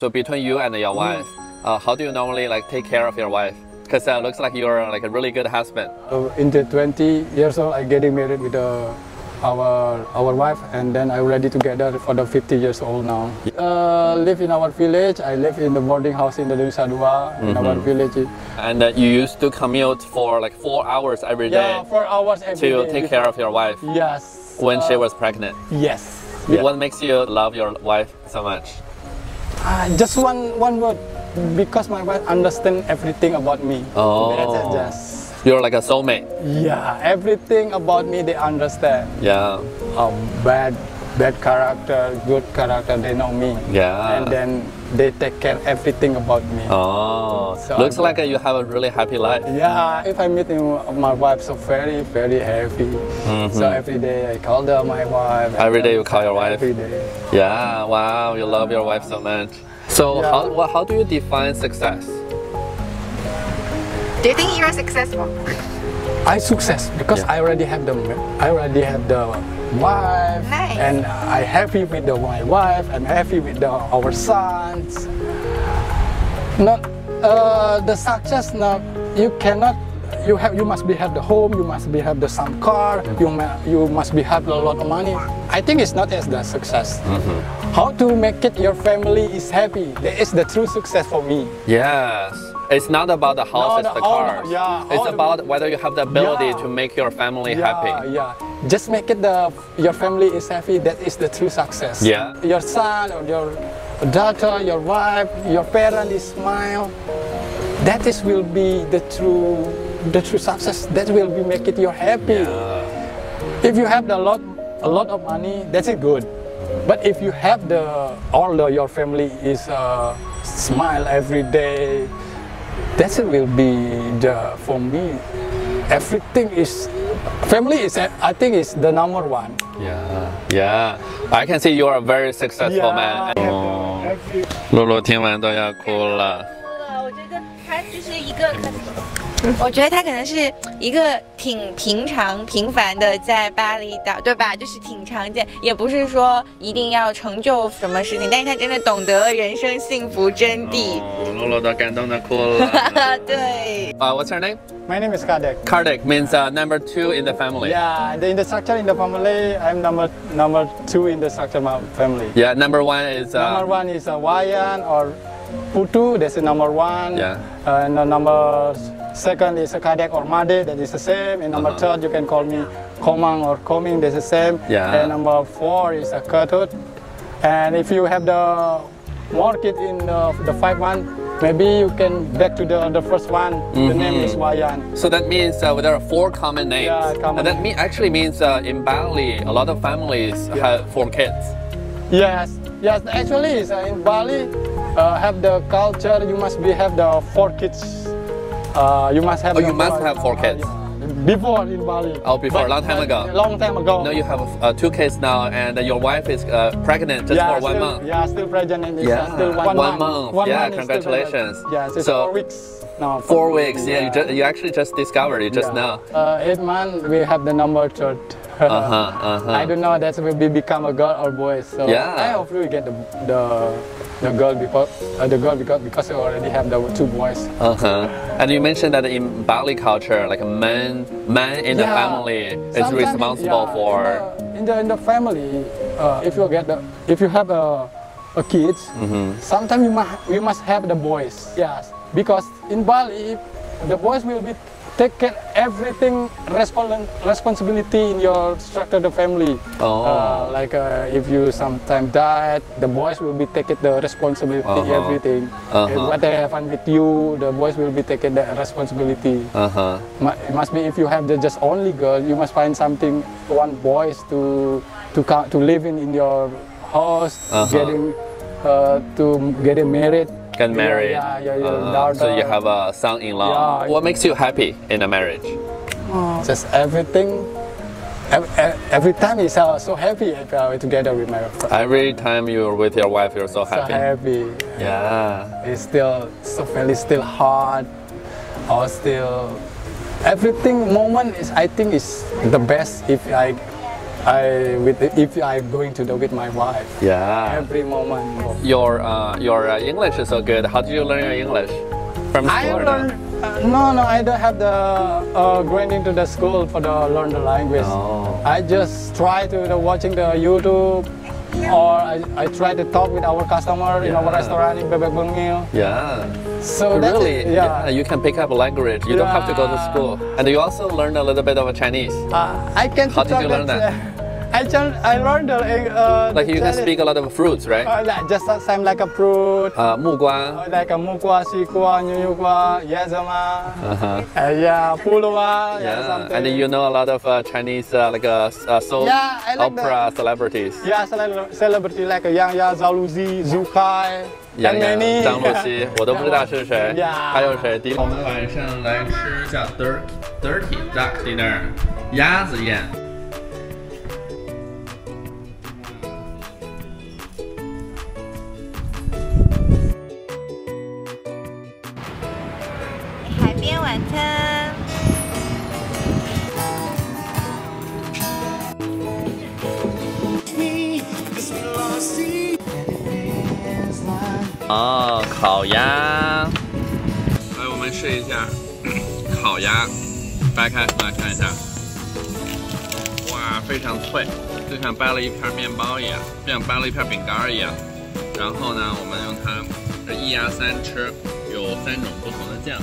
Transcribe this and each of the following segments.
So between you and your wife, how do you normally like take care of your wife? Because it looks like you're like a really good husband. In the 20 years old, I getting married with our wife, and then I already together for the 50 years old now. Live in our village. I live in the boarding house in the Nusa Dua in our village. And you used to commute for like 4 hours every day. Yeah, 4 hours every day to take care of your wife. Yes. When she was pregnant. Yes. What makes you love your wife so much? Just one word. Because my wife understands everything about me. Oh. Just, you're like a soulmate. Yeah, everything about me they understand. Yeah. Bad character, good character, they know me. Yeah. And then they take care everything about me. Oh. So looks like you have a really happy life. Yeah. If I meet my wife, so very happy. So every day I call my wife. Every day you call your wife. Every day. Yeah. Wow. You love your wife so much. So how do you define success? Do you think you're successful? I success because I already have the wife, nice. And I happy with my wife. I'm happy with our sons. Not the success. Not you cannot. You must have the home. You must have some car. You must have a lot of money. I think it's not as the success. How to make it your family is happy. That is the true success for me. Yes. It's not about the houses, the cars. It's about whether you have the ability to make your family happy. Yeah. Just make it your family is happy. That is the true success. Yeah. Your son or your daughter, your wife, your parents smile. That will be the true success. That will be make it you happy. Yeah. If you have a lot of money, that's it good. But if you have your family is smile every day, that will be for me. Everything is family is I think is the number one. Yeah. I can see you are a very successful man. 露露听完都要哭了。我觉得他就是一个。我觉得他可能是一个挺平凡的，在巴厘岛，对吧？就是挺常见，也不是说一定要成就什么事情，但是他真的懂得人生幸福真谛。露露都感动的哭了。对。What's your name? My name is Kadek. Kadek means number 2 in the family. Yeah, in the structure in the family, I'm number 2 in the structure of my family. Yeah, number 1 is. Number 1 is Wayan or Putu. That's the number 1. Yeah. And number 2nd is a Kadek or Made, that is the same. And number 3rd, you can call me Komang or Koming, that's the same. Yeah. And number 4 is a Kertut. And if you have the more kid in the 5th one, maybe you can back to the first one. The name is Wayan. So that means there are 4 common names. Yeah, common. And that actually means in Bali, a lot of families have 4 kids. Yes. Actually, in Bali, have the culture. You must have the 4 kids. You must have. You must have 4 kids. Before in Bali. Oh, before, long time ago. Long time ago. No, you have 2 kids now, and your wife is pregnant just for 1 month. Yeah, still pregnant. Still 1 month. Congratulations. Yeah, it's so 4 weeks now. 4 weeks. Yeah, you actually just discovered it just now. 8 months. We have the number 3rd. I don't know that will become a girl or boy. So I hopefully we get the girl because we already have the 2 boys. And you mentioned that in Bali culture, like a man in the family is responsible for. In the family, if you have a kids, sometimes you must have the boys. Yes, because in Bali, the boys will be take care everything responsibility in your structure the family. Like if you sometime died, the boys will be taking the responsibility everything. What they happen with you, the boys will be taking the responsibility. It must be if you have just only girl, you must find something 1 boys to live in your house, getting married. Get married. So you have a son-in-law. What makes you happy in a marriage? Just everything. Every time is so happy if I'm together with my friend. Every time you're with your wife, you're so happy. So happy. Yeah. It's still so family still hard. Or still everything moment is I think is the best if if I'm going with my wife. Yeah. Every moment. Your English is so good. How did you learn your English? From I school? learned. No, I don't have the going into the school for the learn the language. Oh. I just try to watching the YouTube, or I try to talk with our customer in our restaurant in Bebek Bengil. Yeah. So Really? yeah. You can pick up a language. You don't have to go to school. And you also learn a little bit of Chinese. I can. How did you learn that? I learned the Like you can speak a lot of fruits, right? just same like a fruit. 木瓜. Like a 木瓜、西瓜、牛油瓜、椰子嘛。Yeah, 葫芦娃。Yeah. Something. And you know a lot of Chinese like soap Yeah, I like opera celebrities. Yeah, celebrity like Yang Zhaoluzi, Zhu Kai, and many. 张露西，我都不知道是谁。 Yeah. 还有谁？我们晚上来吃叫 dirty duck dinner， 鸭子宴。海边晚餐。哦，烤鸭。来，我们试一下烤鸭，掰开来看一下。哇，非常脆，就像掰了一片面包一样，就像掰了一片饼干一样。然后呢，我们用它这一鸭三吃，有3种不同的酱。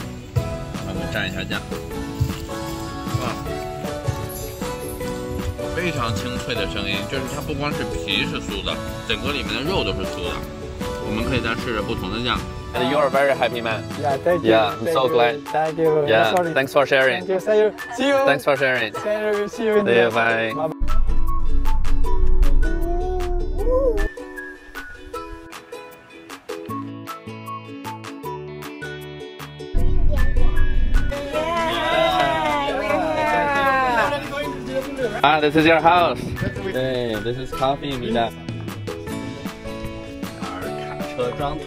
我们蘸一下酱。哇，非常清脆的声音，就是它不光是皮是酥的，整个里面的肉都是酥的。我们可以再试着不同的酱。And you are very happy man. Yeah, thank you. Yeah, I'm so glad. Thank you. Yeah, Sorry. thanks for sharing. Thank you. See you. Thanks for sharing. See you in See you, the bye. This is your house. Hey, this is coffee, 米的。卡车装。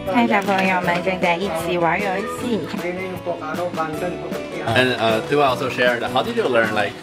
看小朋友们正在一起玩游戏。And do also share the. How did you learn like?